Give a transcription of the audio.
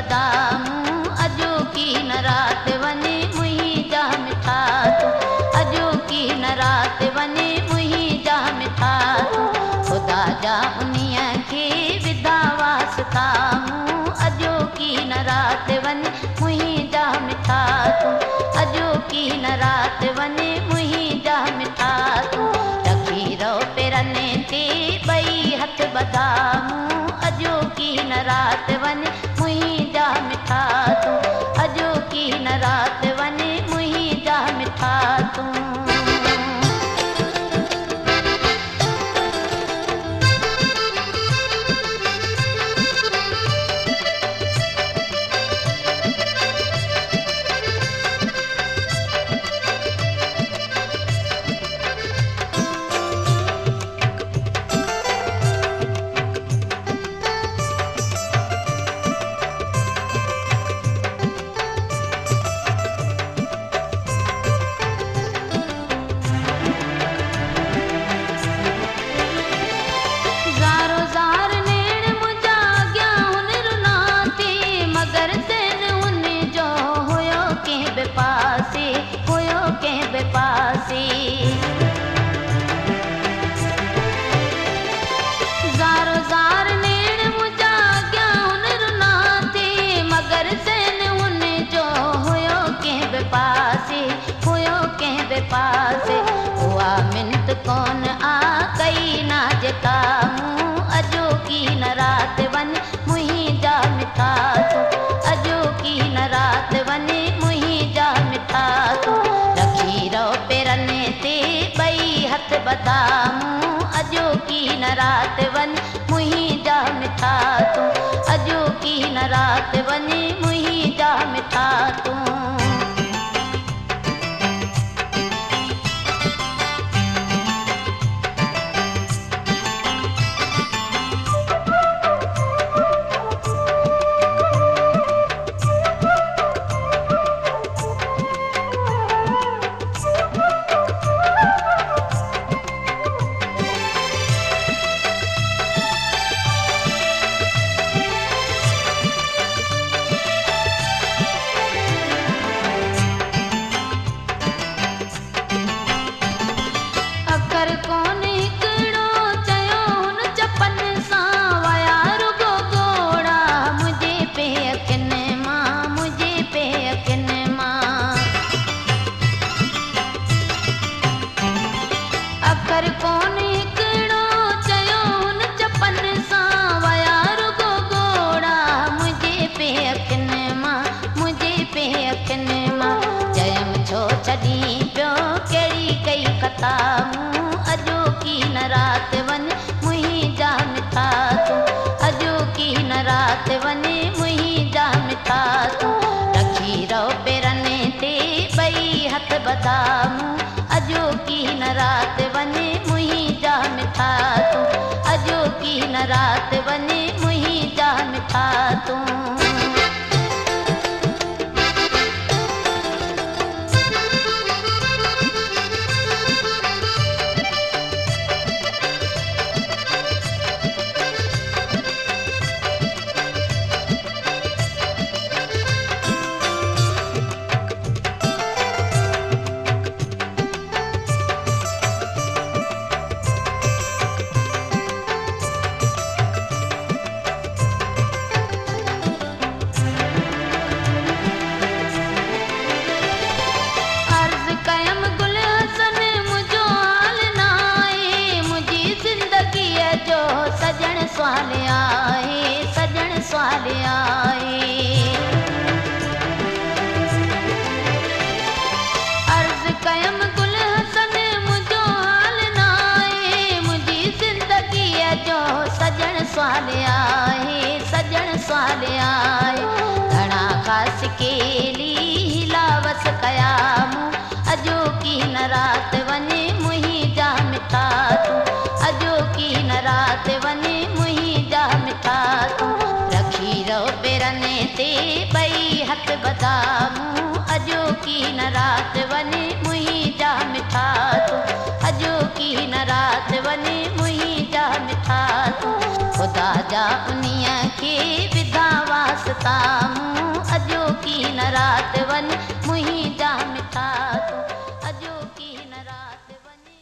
बदामूं अॼो की न राति वञे मुंहिंजा मिठा तूं अॼो की न राति वञे मुंहिंजा मिठा तूं ख़ुदा जा उन्हीअ खे विधा वास्ता मूं अॼो की न राति वञे मुंहिंजा मिठा तूं अॼो की न राति वञे मुंहिंजा मिठा तूं रखी रहो पेरनि ते ॿई हथ बदामूं अॼो की न राति वञे मुंहिंजा मिठा तूं अॼो की न राति वञे मुंहिंजा मिठा तूं पासे उहा मिनत कोन आ कई ना जेका मूं अॼो की न राति वञे मुंहिंजा मिठा तूं अॼो की न राति वञे मुंहिंजा मिठा तूं रखी रहो पेरनि ते ॿई हथ बदामूं अॼो की न राति वञे मुंहिंजा मिठा तूं अॼो की न राति वञे मुंहिंजा मिठा तूं अॼो की न राति वञे मुंहिंजा मिठा तूं अॼो की न राति वञे मुंहिंजा मिठा तूं रखी रहो पेरनि ते ॿई हथ बदामूं अॼो की न राति वञे मुंहिंजा मिठा तूं अॼो की न राति वञे मुंहिंजा मिठा तूं घणा ख़ास केली हिलावस कया मूं अॼो की न राति वञे मुंहिंजा मिठा तूं अॼो की न राति वञे मुंहिंजा मिठा तूं रखी रहो पेरनि ते ॿई हथ बदामूं अॼो की न राति वञे मुंहिंजा मिठा तूं अॼो की न राति वञे